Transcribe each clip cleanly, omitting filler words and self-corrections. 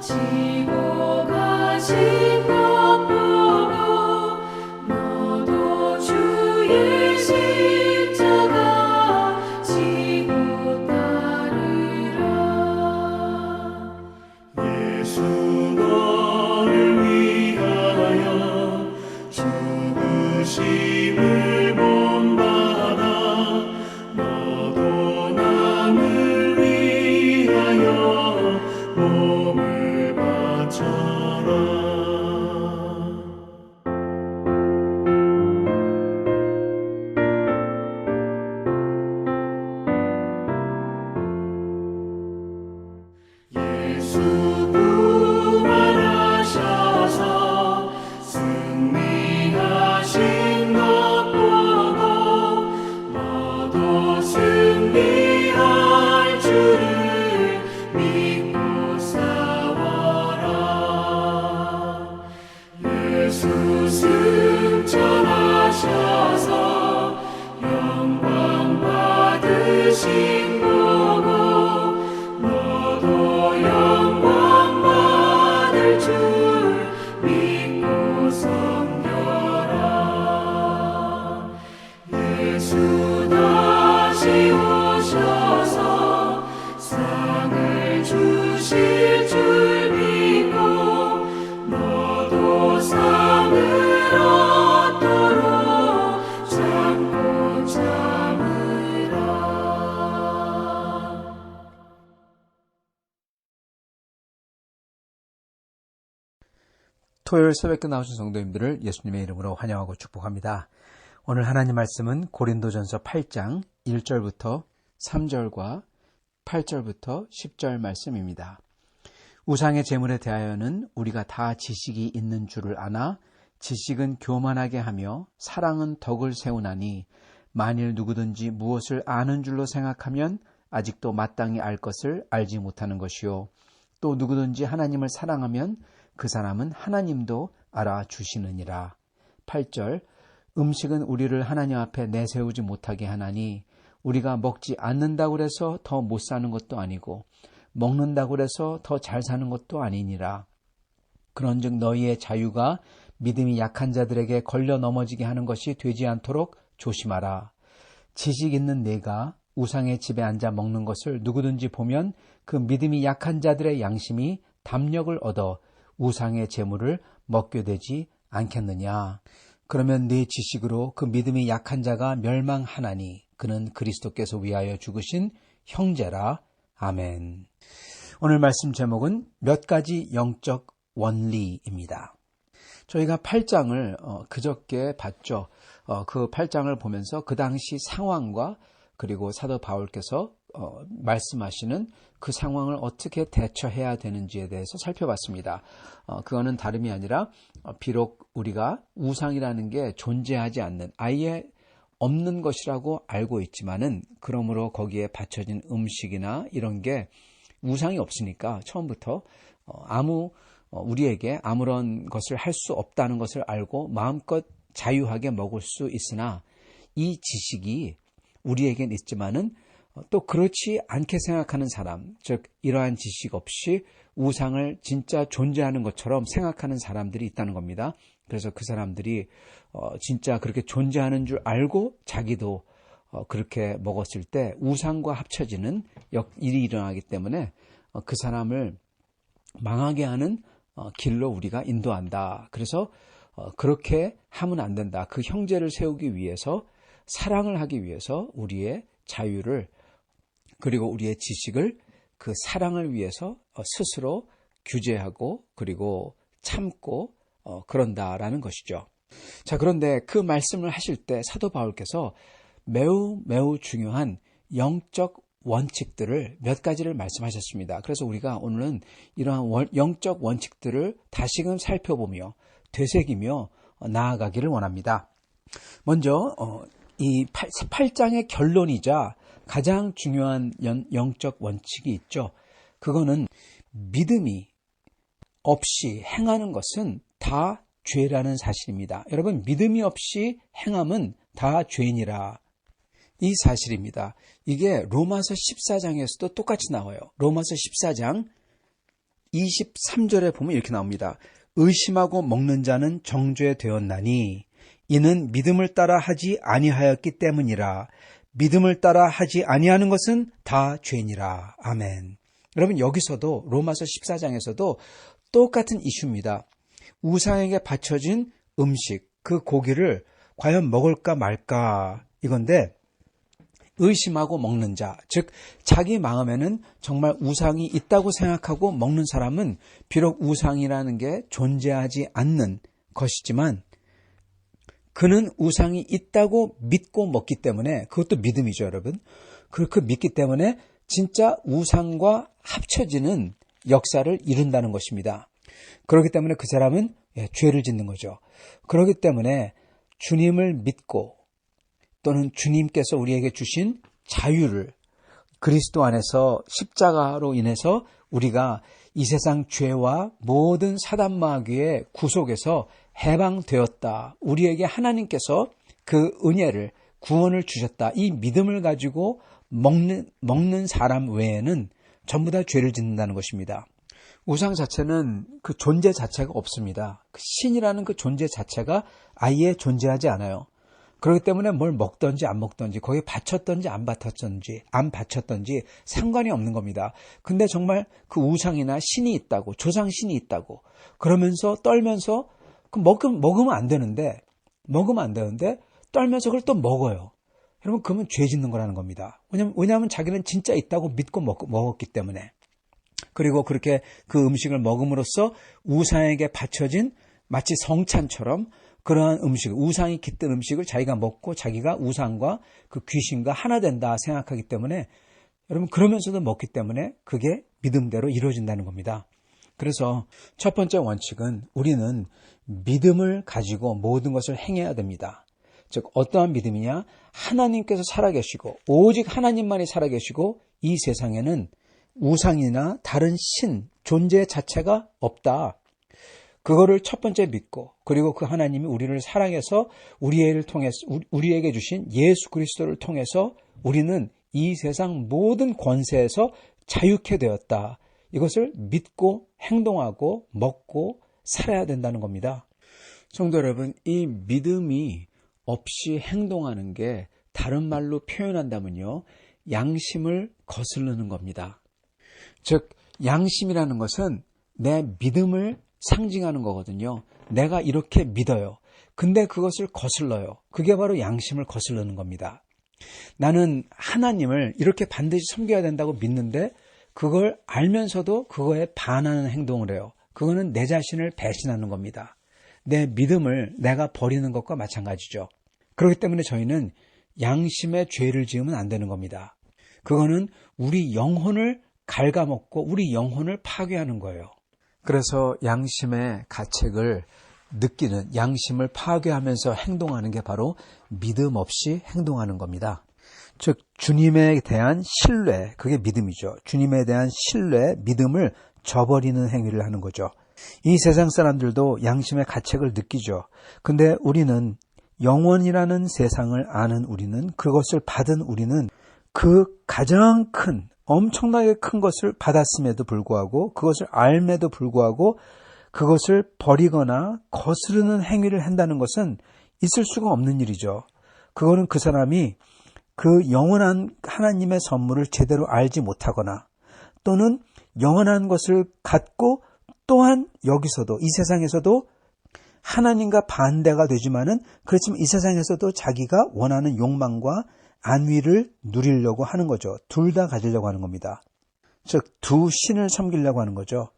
지고 가신 것 보고 너도 주의 십자가 지고 따르라. 예수 너를 위하여 죽으심을 본받아 너도 남을 위하여 몸을 바쳐라. 예수 부활하셔서 승리하신 것 보고 너도 승리할 줄을 믿고 싸워라. 예수 승천하셔서 영광 받으신 보고 너도 영광 받을 줄 믿고 섬겨라. 예수 다시 오셔서 상을 주실 줄 믿고 너도 상을 얻도록 참고 참으라. 토요일 새벽에 나오신 성도님들을 예수님의 이름으로 환영하고 축복합니다. 오늘 하나님 말씀은 고린도전서 8장 1절부터 3절과 8절부터 10절 말씀입니다. 우상의 제물에 대하여는 우리가 다 지식이 있는 줄을 아나 지식은 교만하게 하며 사랑은 덕을 세우나니 만일 누구든지 무엇을 아는 줄로 생각하면 아직도 마땅히 알 것을 알지 못하는 것이요 또 누구든지 하나님을 사랑하면 그 사람은 하나님도 알아주시느니라. 8절 음식은 우리를 하나님 앞에 내세우지 못하게 하나니 우리가 먹지 않는다고 해서 더 못 사는 것도 아니고 먹는다고 해서 더 잘 사는 것도 아니니라. 그런즉 너희의 자유가 믿음이 약한 자들에게 걸려 넘어지게 하는 것이 되지 않도록 조심하라. 지식 있는 네가 우상의 집에 앉아 먹는 것을 누구든지 보면 그 믿음이 약한 자들의 양심이 담력을 얻어 우상의 제물을 먹게 되지 않겠느냐. 그러면 네 지식으로 그 믿음이 약한 자가 멸망하나니 그는 그리스도께서 위하여 죽으신 형제라. 아멘. 오늘 말씀 제목은 몇 가지 영적 원리입니다. 저희가 8장을 그저께 봤죠. 그 8장을 보면서 그 당시 상황과 그리고 사도 바울께서 말씀하시는 그 상황을 어떻게 대처해야 되는지에 대해서 살펴봤습니다. 그거는 다름이 아니라 비록 우리가 우상이라는 게 존재하지 않는 아예 없는 것이라고 알고 있지만은 그러므로 거기에 바쳐진 음식이나 이런 게 우상이 없으니까 처음부터 우리에게 아무런 것을 할 수 없다는 것을 알고 마음껏 자유하게 먹을 수 있으나 이 지식이 우리에겐 있지만은 또 그렇지 않게 생각하는 사람, 즉 이러한 지식 없이 우상을 진짜 존재하는 것처럼 생각하는 사람들이 있다는 겁니다. 그래서 그 사람들이 진짜 그렇게 존재하는 줄 알고 자기도 그렇게 먹었을 때 우상과 합쳐지는 일이 일어나기 때문에 그 사람을 망하게 하는 길로 우리가 인도한다. 그래서 그렇게 하면 안 된다. 그 형제를 세우기 위해서 사랑을 하기 위해서 우리의 자유를 그리고 우리의 지식을 그 사랑을 위해서 스스로 규제하고 그리고 참고 그런다라는 것이죠. 자, 그런데 그 말씀을 하실 때 사도 바울께서 매우 중요한 영적 원칙들을 몇 가지를 말씀하셨습니다. 그래서 우리가 오늘은 이러한 영적 원칙들을 다시금 살펴보며 되새기며 나아가기를 원합니다. 먼저 이 8장의 결론이자 가장 중요한 영적 원칙이 있죠. 그거는 믿음이 없이 행하는 것은 다 죄라는 사실입니다. 여러분, 믿음이 없이 행함은 다 죄인이라. 이 사실입니다. 이게 로마서 14장에서도 똑같이 나와요. 로마서 14장 23절에 보면 이렇게 나옵니다. 의심하고 먹는 자는 정죄 되었나니 이는 믿음을 따라 하지 아니하였기 때문이라. 믿음을 따라 하지 아니하는 것은 다 죄니라. 아멘. 여러분, 여기서도 로마서 14장에서도 똑같은 이슈입니다. 우상에게 바쳐진 음식, 그 고기를 과연 먹을까 말까 이건데, 의심하고 먹는 자, 즉 자기 마음에는 정말 우상이 있다고 생각하고 먹는 사람은 비록 우상이라는 게 존재하지 않는 것이지만 그는 우상이 있다고 믿고 먹기 때문에, 그것도 믿음이죠, 여러분. 그렇게 믿기 때문에 진짜 우상과 합쳐지는 역사를 이룬다는 것입니다. 그렇기 때문에 그 사람은 죄를 짓는 거죠. 그렇기 때문에 주님을 믿고 또는 주님께서 우리에게 주신 자유를, 그리스도 안에서 십자가로 인해서 우리가 이 세상 죄와 모든 사단 마귀의 구속에서 해방되었다. 우리에게 하나님께서 그 은혜를, 구원을 주셨다. 이 믿음을 가지고 먹는 사람 외에는 전부 다 죄를 짓는다는 것입니다. 우상 자체는 그 존재 자체가 없습니다. 그 신이라는 그 존재 자체가 아예 존재하지 않아요. 그렇기 때문에 뭘 먹든지 안 먹든지, 거기에 바쳤든지 안 바쳤든지 상관이 없는 겁니다. 근데 정말 그 우상이나 신이 있다고, 조상신이 있다고 그러면서 떨면서 먹으면 안 되는데 떨면서 그걸 또 먹어요. 여러분, 그러면 죄 짓는 거라는 겁니다. 왜냐하면 자기는 진짜 있다고 믿고 먹었기 때문에. 그리고 그렇게 그 음식을 먹음으로써 우상에게 바쳐진 마치 성찬처럼 그러한 음식, 우상이 깃든 음식을 자기가 먹고 자기가 우상과 그 귀신과 하나 된다 생각하기 때문에, 여러분, 그러면서도 먹기 때문에 그게 믿음대로 이루어진다는 겁니다. 그래서 첫 번째 원칙은 우리는 믿음을 가지고 모든 것을 행해야 됩니다. 즉, 어떠한 믿음이냐? 하나님께서 살아계시고 오직 하나님만이 살아계시고 이 세상에는 우상이나 다른 신, 존재 자체가 없다. 그거를 첫 번째 믿고, 그리고 그 하나님이 우리를 사랑해서 우리에게 주신 예수 그리스도를 통해서 우리는 이 세상 모든 권세에서 자유케 되었다. 이것을 믿고 행동하고 먹고 살아야 된다는 겁니다. 성도 여러분, 이 믿음이 없이 행동하는 게 다른 말로 표현한다면요, 양심을 거스르는 겁니다. 즉, 양심이라는 것은 내 믿음을 상징하는 거거든요. 내가 이렇게 믿어요. 근데 그것을 거슬러요. 그게 바로 양심을 거스르는 겁니다. 나는 하나님을 이렇게 반드시 섬겨야 된다고 믿는데 그걸 알면서도 그거에 반하는 행동을 해요. 그거는 내 자신을 배신하는 겁니다. 내 믿음을 내가 버리는 것과 마찬가지죠. 그렇기 때문에 저희는 양심의 죄를 지으면 안 되는 겁니다. 그거는 우리 영혼을 갉아먹고 우리 영혼을 파괴하는 거예요. 그래서 양심의 가책을 느끼는, 양심을 파괴하면서 행동하는 게 바로 믿음 없이 행동하는 겁니다. 즉, 주님에 대한 신뢰, 그게 믿음이죠. 주님에 대한 신뢰, 믿음을 저버리는 행위를 하는 거죠. 이 세상 사람들도 양심의 가책을 느끼죠. 근데 우리는, 영원이라는 세상을 아는 우리는, 그것을 받은 우리는 그 가장 큰, 엄청나게 큰 것을 받았음에도 불구하고, 그것을 알매도 불구하고 그것을 버리거나 거스르는 행위를 한다는 것은 있을 수가 없는 일이죠. 그거는 그 사람이 그 영원한 하나님의 선물을 제대로 알지 못하거나, 또는 영원한 것을 갖고 또한 여기서도, 이 세상에서도 하나님과 반대가 되지만은, 그렇지만 이 세상에서도 자기가 원하는 욕망과 안위를 누리려고 하는 거죠. 둘 다 가지려고 하는 겁니다. 즉, 두 신을 섬기려고 하는 거죠.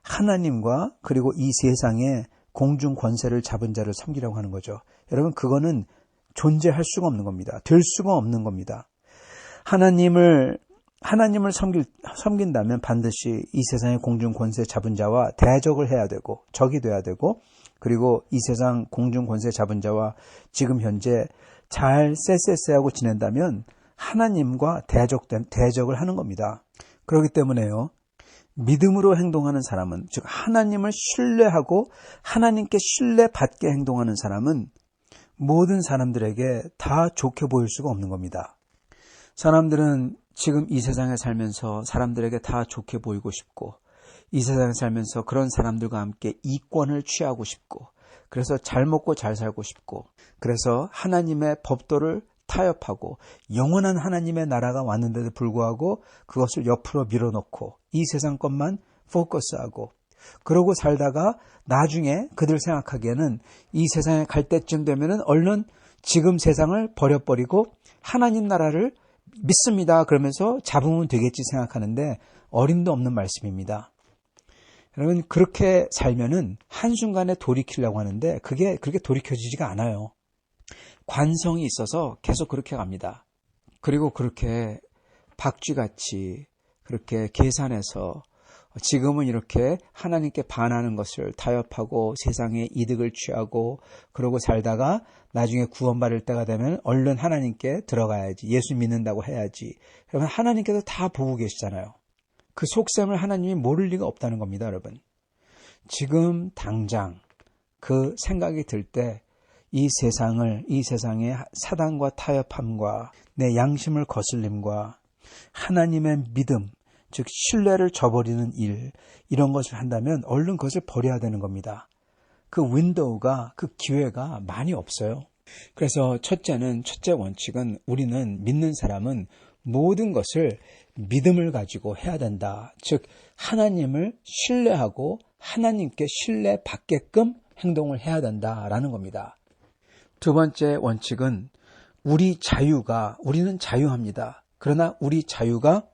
하나님과 그리고 이 세상의 공중 권세를 잡은 자를 섬기려고 하는 거죠. 여러분, 그거는 존재할 수가 없는 겁니다. 될 수가 없는 겁니다. 하나님을 섬긴다면 반드시 이 세상의 공중 권세 잡은 자와 대적을 해야 되고, 적이 돼야 되고, 그리고 이 세상 공중 권세 잡은 자와 지금 현재 잘 쎄쎄쎄하고 지낸다면 하나님과 대적을 하는 겁니다. 그렇기 때문에요, 믿음으로 행동하는 사람은, 즉 하나님을 신뢰하고 하나님께 신뢰받게 행동하는 사람은 모든 사람들에게 다 좋게 보일 수가 없는 겁니다. 사람들은 지금 이 세상에 살면서 사람들에게 다 좋게 보이고 싶고, 이 세상에 살면서 그런 사람들과 함께 이권을 취하고 싶고, 그래서 잘 먹고 잘 살고 싶고, 그래서 하나님의 법도를 타협하고 영원한 하나님의 나라가 왔는데도 불구하고 그것을 옆으로 밀어놓고 이 세상 것만 포커스하고, 그러고 살다가 나중에 그들 생각하기에는 이 세상에 갈 때쯤 되면은 얼른 지금 세상을 버려버리고 하나님 나라를 믿습니다 그러면서 잡으면 되겠지 생각하는데 어림도 없는 말씀입니다. 여러분, 그렇게 살면은 한순간에 돌이키려고 하는데 그게 그렇게 돌이켜지지가 않아요. 관성이 있어서 계속 그렇게 갑니다. 그리고 그렇게 박쥐같이 그렇게 계산해서 지금은 이렇게 하나님께 반하는 것을 타협하고 세상의 이득을 취하고 그러고 살다가 나중에 구원받을 때가 되면 얼른 하나님께 들어가야지, 예수 믿는다고 해야지. 그러면 하나님께서 다 보고 계시잖아요. 그 속셈을 하나님이 모를 리가 없다는 겁니다, 여러분. 지금 당장 그 생각이 들 때 이 세상의 사단과 타협함과 내 양심을 거슬림과 하나님의 믿음, 즉 신뢰를 저버리는 일, 이런 것을 한다면 얼른 그것을 버려야 되는 겁니다. 그 윈도우가, 그 기회가 많이 없어요. 그래서 첫째 원칙은 우리는 믿는 사람은 모든 것을 믿음을 가지고 해야 된다. 즉 하나님을 신뢰하고 하나님께 신뢰받게끔 행동을 해야 된다라는 겁니다. 두 번째 원칙은 우리는 자유합니다. 그러나 우리 자유가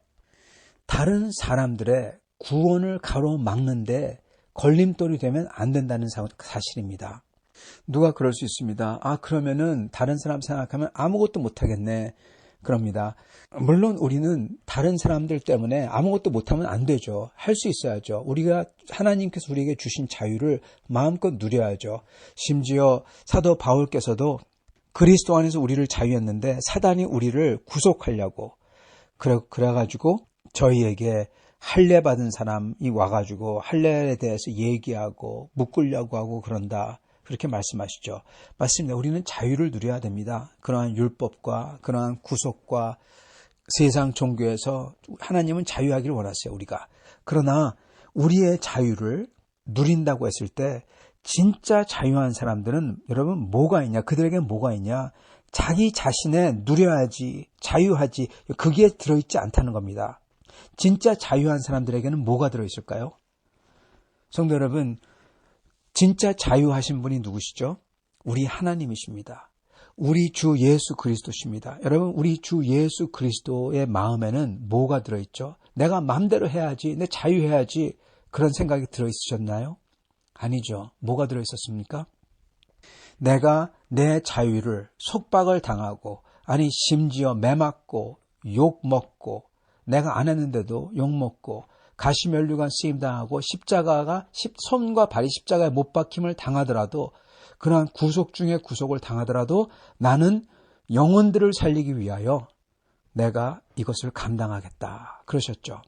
다른 사람들의 구원을 가로막는데 걸림돌이 되면 안 된다는 사실입니다. 누가 그럴 수 있습니다. 그러면은 다른 사람 생각하면 아무것도 못하겠네. 그럽니다. 물론 우리는 다른 사람들 때문에 아무것도 못하면 안 되죠. 할 수 있어야죠. 우리가 하나님께서 우리에게 주신 자유를 마음껏 누려야죠. 심지어 사도 바울께서도 그리스도 안에서 우리를 자유했는데 사단이 우리를 구속하려고 그래가지고 저희에게 할례 받은 사람이 와가지고 할례에 대해서 얘기하고 묶으려고 하고 그런다. 그렇게 말씀하시죠. 맞습니다. 우리는 자유를 누려야 됩니다. 그러한 율법과 그러한 구속과 세상 종교에서 하나님은 자유하기를 원하세요, 우리가. 그러나 우리의 자유를 누린다고 했을 때 진짜 자유한 사람들은 여러분 뭐가 있냐? 그들에게 뭐가 있냐? 자기 자신에 누려야지, 자유하지, 그게 들어있지 않다는 겁니다. 진짜 자유한 사람들에게는 뭐가 들어있을까요? 성도 여러분, 진짜 자유하신 분이 누구시죠? 우리 하나님이십니다. 우리 주 예수 그리스도십니다. 여러분, 우리 주 예수 그리스도의 마음에는 뭐가 들어있죠? 내가 마음대로 해야지, 내 자유해야지, 그런 생각이 들어있으셨나요? 아니죠. 뭐가 들어있었습니까? 내가 내 자유를 속박을 당하고, 아니 심지어 매맞고 욕먹고, 내가 안 했는데도 욕먹고 가시면류관 쓰임당하고 십자가가 손과 발이 십자가에 못 박힘을 당하더라도, 그러한 구속 중에 구속을 당하더라도 나는 영혼들을 살리기 위하여 내가 이것을 감당하겠다 그러셨죠.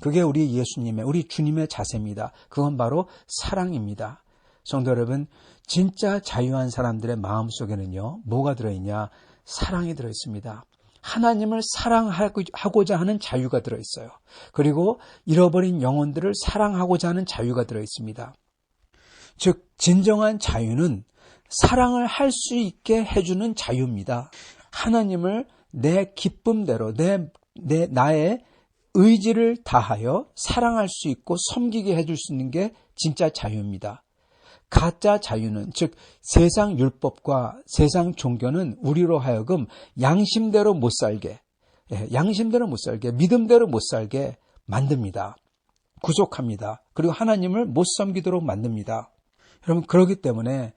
그게 우리 예수님의, 우리 주님의 자세입니다. 그건 바로 사랑입니다. 성도 여러분, 진짜 자유한 사람들의 마음속에는요, 뭐가 들어있냐? 사랑이 들어있습니다. 하나님을 사랑하고자 하는 자유가 들어있어요. 그리고 잃어버린 영혼들을 사랑하고자 하는 자유가 들어있습니다. 즉 진정한 자유는 사랑을 할 수 있게 해주는 자유입니다. 하나님을 내 기쁨대로 나의 의지를 다하여 사랑할 수 있고 섬기게 해줄 수 있는 게 진짜 자유입니다. 가짜 자유는, 즉 세상 율법과 세상 종교는 우리로 하여금 양심대로 못 살게, 믿음대로 못 살게 만듭니다. 구속합니다. 그리고 하나님을 못 섬기도록 만듭니다. 여러분, 그렇기 때문에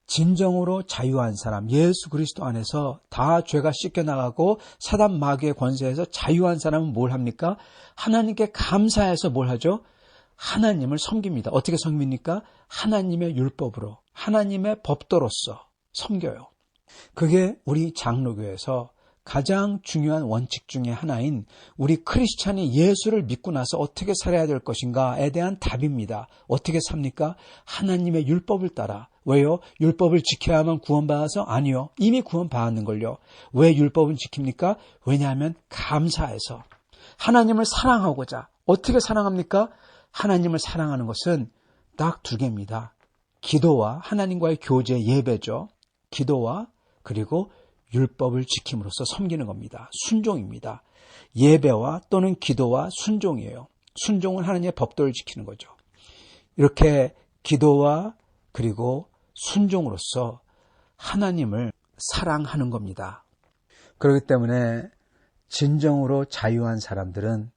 진정으로 자유한 사람, 예수 그리스도 안에서 다 죄가 씻겨나가고 사단 마귀의 권세에서 자유한 사람은 뭘 합니까? 하나님께 감사해서 뭘 하죠? 하나님을 섬깁니다. 어떻게 섬깁니까? 하나님의 율법으로, 하나님의 법도로서 섬겨요. 그게 우리 장로교에서 가장 중요한 원칙 중에 하나인 우리 크리스찬이 예수를 믿고 나서 어떻게 살아야 될 것인가에 대한 답입니다. 어떻게 삽니까? 하나님의 율법을 따라. 왜요? 율법을 지켜야만 구원받아서? 아니요. 이미 구원받았는걸요. 왜 율법은 지킵니까? 왜냐하면 감사해서. 하나님을 사랑하고자. 어떻게 사랑합니까? 하나님을 사랑하는 것은 딱 두 개입니다. 기도와 하나님과의 교제, 예배죠. 기도와 그리고 율법을 지킴으로써 섬기는 겁니다. 순종입니다. 예배와 또는 기도와 순종이에요. 순종은 하나님의 법도를 지키는 거죠. 이렇게 기도와 그리고 순종으로써 하나님을 사랑하는 겁니다. 그렇기 때문에 진정으로 자유한 사람들은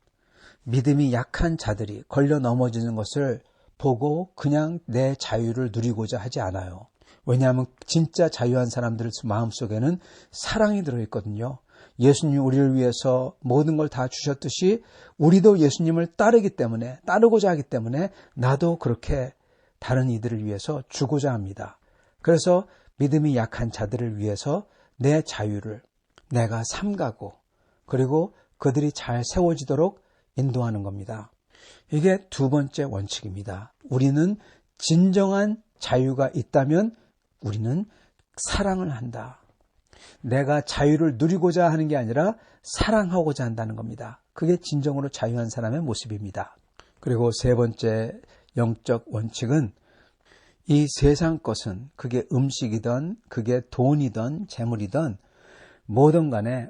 믿음이 약한 자들이 걸려 넘어지는 것을 보고 그냥 내 자유를 누리고자 하지 않아요. 왜냐하면 진짜 자유한 사람들 마음속에는 사랑이 들어있거든요. 예수님이 우리를 위해서 모든 걸 다 주셨듯이 우리도 예수님을 따르고자 하기 때문에 나도 그렇게 다른 이들을 위해서 주고자 합니다. 그래서 믿음이 약한 자들을 위해서 내 자유를 내가 삼가고 그리고 그들이 잘 세워지도록 인도하는 겁니다. 이게 두 번째 원칙입니다. 우리는 진정한 자유가 있다면 우리는 사랑을 한다. 내가 자유를 누리고자 하는 게 아니라 사랑하고자 한다는 겁니다. 그게 진정으로 자유한 사람의 모습입니다. 그리고 세 번째 영적 원칙은 이 세상 것은 그게 음식이든 그게 돈이든 재물이든 뭐든 간에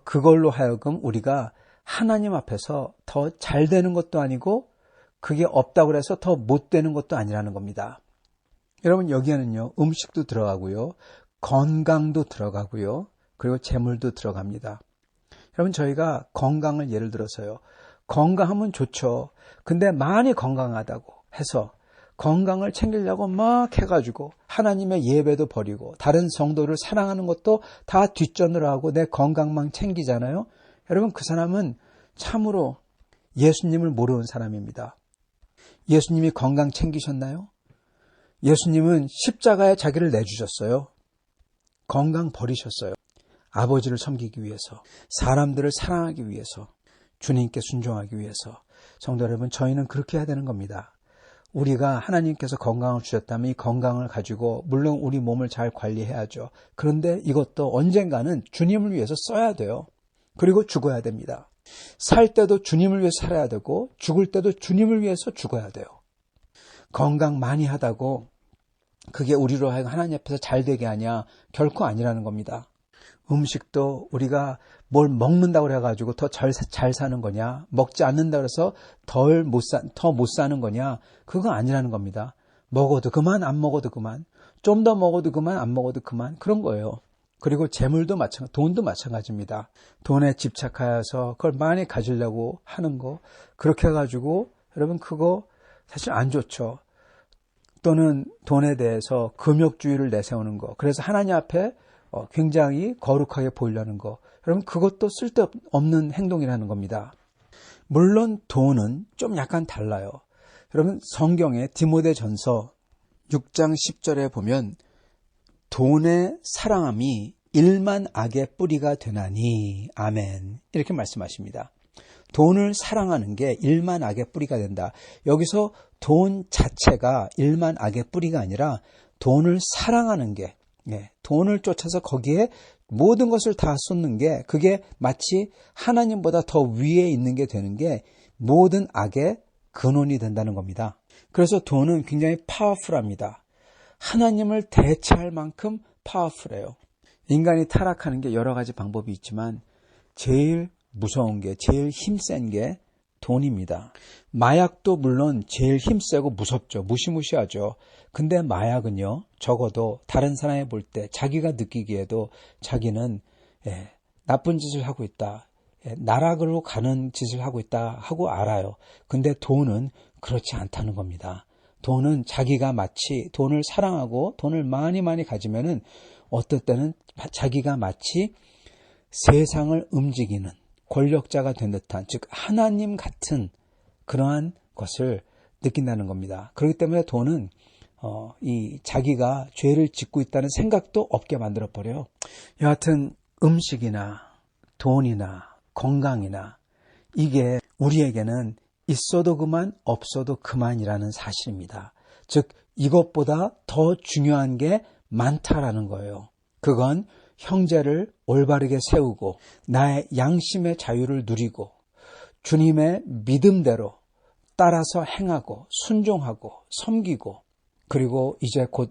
그걸로 하여금 우리가 하나님 앞에서 더 잘 되는 것도 아니고 그게 없다고 해서 더 못 되는 것도 아니라는 겁니다. 여러분 여기에는요 음식도 들어가고요 건강도 들어가고요 그리고 재물도 들어갑니다. 여러분 저희가 건강을 예를 들어서요 건강하면 좋죠. 근데 많이 건강하다고 해서 건강을 챙기려고 막 해가지고 하나님의 예배도 버리고 다른 성도를 사랑하는 것도 다 뒷전으로 하고 내 건강만 챙기잖아요. 여러분 그 사람은 참으로 예수님을 모르는 사람입니다. 예수님이 건강 챙기셨나요? 예수님은 십자가에 자기를 내주셨어요. 건강 버리셨어요. 아버지를 섬기기 위해서, 사람들을 사랑하기 위해서, 주님께 순종하기 위해서. 성도 여러분, 저희는 그렇게 해야 되는 겁니다. 우리가 하나님께서 건강을 주셨다면 이 건강을 가지고 물론 우리 몸을 잘 관리해야죠. 그런데 이것도 언젠가는 주님을 위해서 써야 돼요. 그리고 죽어야 됩니다. 살 때도 주님을 위해서 살아야 되고 죽을 때도 주님을 위해서 죽어야 돼요. 건강 많이 하다고 그게 우리로 하여금 하나님 앞에서 잘 되게 하냐? 결코 아니라는 겁니다. 음식도 우리가 뭘 먹는다고 해가지고 더 잘 사는 거냐? 먹지 않는다고 해서 더 못 사는 거냐? 그거 아니라는 겁니다. 먹어도 그만, 안 먹어도 그만. 좀 더 먹어도 그만, 안 먹어도 그만. 그런 거예요. 그리고 재물도 돈도 마찬가지입니다. 돈에 집착하여서 그걸 많이 가지려고 하는 거. 그렇게 해가지고 여러분 그거 사실 안 좋죠. 또는 돈에 대해서 금욕주의를 내세우는 거. 그래서 하나님 앞에 굉장히 거룩하게 보이려는 거. 여러분 그것도 쓸데없는 행동이라는 겁니다. 물론 돈은 좀 약간 달라요. 여러분 성경에 디모데전서 6장 10절에 보면 돈의 사랑함이 일만 악의 뿌리가 되나니 아멘 이렇게 말씀하십니다. 돈을 사랑하는 게 일만 악의 뿌리가 된다. 여기서 돈 자체가 일만 악의 뿌리가 아니라 돈을 사랑하는 게 돈을 쫓아서 거기에 모든 것을 다 쏟는 게 그게 마치 하나님보다 더 위에 있는 게 되는 게 모든 악의 근원이 된다는 겁니다. 그래서 돈은 굉장히 파워풀합니다. 하나님을 대체할 만큼 파워풀해요. 인간이 타락하는 게 여러 가지 방법이 있지만 제일 무서운 게 제일 힘센 게 돈입니다. 마약도 물론 제일 힘세고 무섭죠. 무시무시하죠. 근데 마약은요 적어도 다른 사람이 볼 때 자기가 느끼기에도 자기는 나쁜 짓을 하고 있다. 나락으로 가는 짓을 하고 있다 하고 알아요. 근데 돈은 그렇지 않다는 겁니다. 돈은 자기가 마치 돈을 사랑하고 돈을 많이 가지면은 어떨 때는 자기가 마치 세상을 움직이는 권력자가 된 듯한 즉 하나님 같은 그러한 것을 느낀다는 겁니다. 그렇기 때문에 돈은 이 자기가 죄를 짓고 있다는 생각도 없게 만들어 버려요. 여하튼 음식이나 돈이나 건강이나 이게 우리에게는 있어도 그만 없어도 그만이라는 사실입니다. 즉 이것보다 더 중요한 게 많다라는 거예요. 그건 형제를 올바르게 세우고 나의 양심의 자유를 누리고 주님의 믿음대로 따라서 행하고 순종하고 섬기고 그리고 이제 곧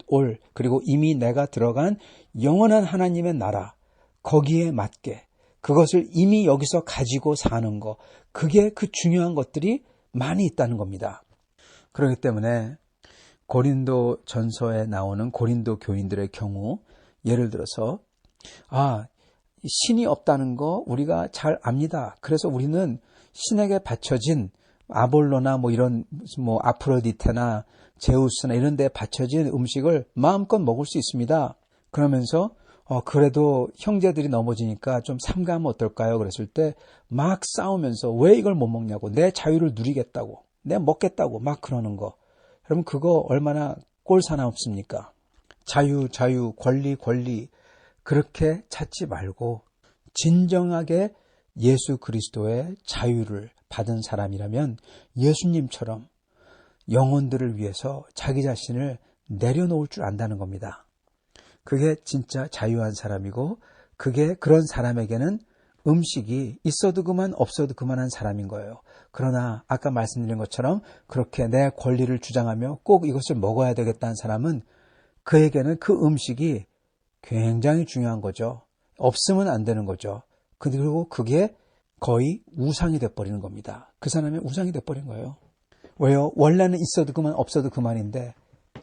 그리고 이미 내가 들어간 영원한 하나님의 나라 거기에 맞게 그것을 이미 여기서 가지고 사는 거 그게 그 중요한 것들이 많이 있다는 겁니다. 그렇기 때문에 고린도 전서에 나오는 고린도 교인들의 경우 예를 들어서 신이 없다는 거 우리가 잘 압니다. 그래서 우리는 신에게 바쳐진 아볼로나 이런 아프로디테나 제우스나 이런 데 바쳐진 음식을 마음껏 먹을 수 있습니다. 그러면서 그래도 형제들이 넘어지니까 좀 삼가하면 어떨까요? 그랬을 때 막 싸우면서 왜 이걸 못 먹냐고 내 자유를 누리겠다고 내 먹겠다고 막 그러는 거. 여러분 그거 얼마나 꼴사납습니까? 자유 권리 그렇게 찾지 말고 진정하게 예수 그리스도의 자유를 받은 사람이라면 예수님처럼 영혼들을 위해서 자기 자신을 내려놓을 줄 안다는 겁니다. 그게 진짜 자유한 사람이고 그게 그런 사람에게는 음식이 있어도 그만 없어도 그만한 사람인 거예요. 그러나 아까 말씀드린 것처럼 그렇게 내 권리를 주장하며 꼭 이것을 먹어야 되겠다는 사람은 그에게는 그 음식이 굉장히 중요한 거죠. 없으면 안 되는 거죠. 그리고 그게 거의 우상이 돼버리는 겁니다. 그 사람의 우상이 돼버린 거예요. 왜요? 원래는 있어도 그만 없어도 그만인데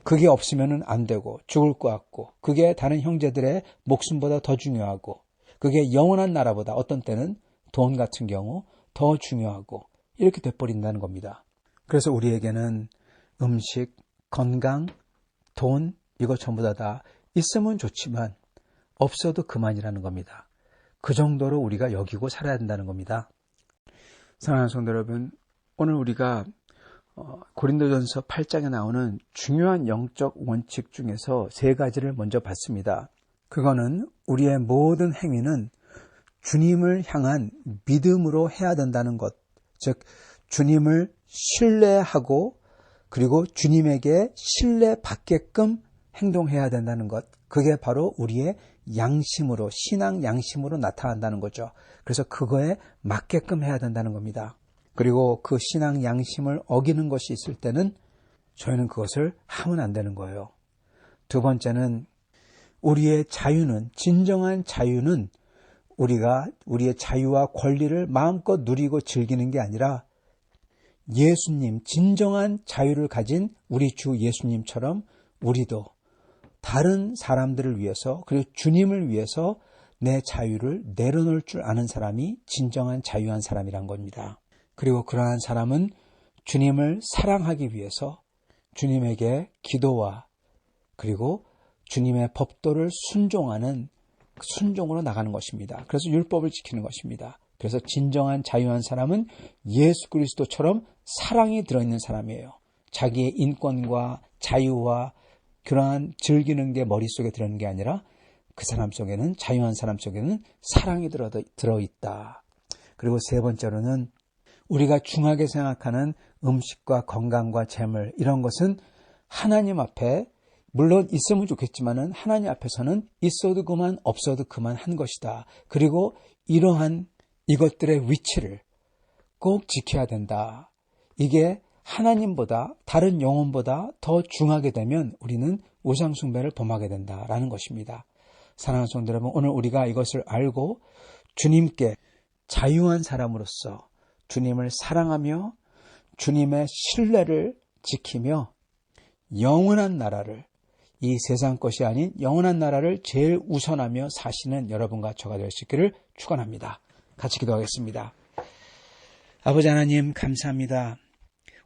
그게 없으면 안 되고 죽을 것 같고 그게 다른 형제들의 목숨보다 더 중요하고 그게 영원한 나라보다 어떤 때는 돈 같은 경우 더 중요하고 이렇게 돼버린다는 겁니다. 그래서 우리에게는 음식, 건강, 돈 이거 전부 다 있으면 좋지만 없어도 그만이라는 겁니다. 그 정도로 우리가 여기고 살아야 된다는 겁니다. 사랑하는 성도 여러분, 오늘 우리가 고린도전서 8장에 나오는 중요한 영적 원칙 중에서 3가지를 먼저 봤습니다. 그거는 우리의 모든 행위는 주님을 향한 믿음으로 해야 된다는 것, 즉 주님을 신뢰하고 그리고 주님에게 신뢰받게끔 행동해야 된다는 것, 그게 바로 우리의 양심으로, 신앙 양심으로 나타난다는 거죠. 그래서 그거에 맞게끔 해야 된다는 겁니다. 그리고 그 신앙 양심을 어기는 것이 있을 때는 저희는 그것을 하면 안 되는 거예요. 두 번째는 우리의 자유는, 진정한 자유는 우리가 우리의 자유와 권리를 마음껏 누리고 즐기는 게 아니라 예수님, 진정한 자유를 가진 우리 주 예수님처럼 우리도 다른 사람들을 위해서 그리고 주님을 위해서 내 자유를 내려놓을 줄 아는 사람이 진정한 자유한 사람이란 겁니다. 그리고 그러한 사람은 주님을 사랑하기 위해서 주님에게 기도와 그리고 주님의 법도를 순종으로 나가는 것입니다. 그래서 율법을 지키는 것입니다. 그래서 진정한 자유한 사람은 예수 그리스도처럼 사랑이 들어있는 사람이에요. 자기의 인권과 자유와 그러한 즐기는 게 머릿속에 들어있는 게 아니라 그 사람 속에는, 자유한 사람 속에는 사랑이 들어있다. 그리고 세 번째로는 우리가 중하게 생각하는 음식과 건강과 재물 이런 것은 하나님 앞에 물론 있으면 좋겠지만은 하나님 앞에서는 있어도 그만 없어도 그만 한 것이다. 그리고 이러한 이것들의 위치를 꼭 지켜야 된다. 이게 하나님보다 다른 영혼보다 더 중하게 되면 우리는 우상숭배를 범하게 된다라는 것입니다. 사랑하는 성도 여러분, 오늘 우리가 이것을 알고 주님께 자유한 사람으로서 주님을 사랑하며 주님의 신뢰를 지키며 영원한 나라를, 이 세상 것이 아닌 영원한 나라를 제일 우선하며 사시는 여러분과 저가 될 수 있기를 축원합니다. 같이 기도하겠습니다. 아버지 하나님 감사합니다.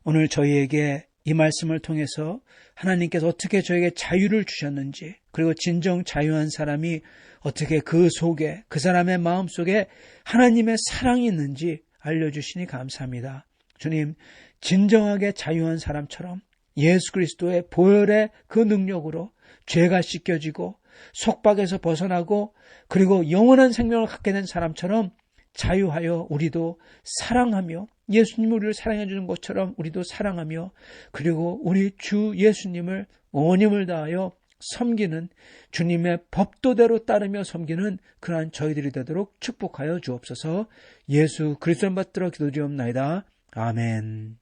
오늘 저희에게 이 말씀을 통해서 하나님께서 어떻게 저에게 자유를 주셨는지, 그리고 진정 자유한 사람이 어떻게 그 속에, 그 사람의 마음 속에 하나님의 사랑이 있는지 알려주시니 감사합니다. 주님, 진정하게 자유한 사람처럼 예수 그리스도의 보혈의 그 능력으로 죄가 씻겨지고 속박에서 벗어나고 그리고 영원한 생명을 갖게 된 사람처럼 자유하여 우리도 사랑하며 예수님을 우리를 사랑해 주는 것처럼 우리도 사랑하며 그리고 우리 주 예수님을 온힘을 다하여 섬기는, 주님의 법도대로 따르며 섬기는 그러한 저희들이 되도록 축복하여 주옵소서. 예수 그리스도를 받들어 기도드리옵나이다. 아멘.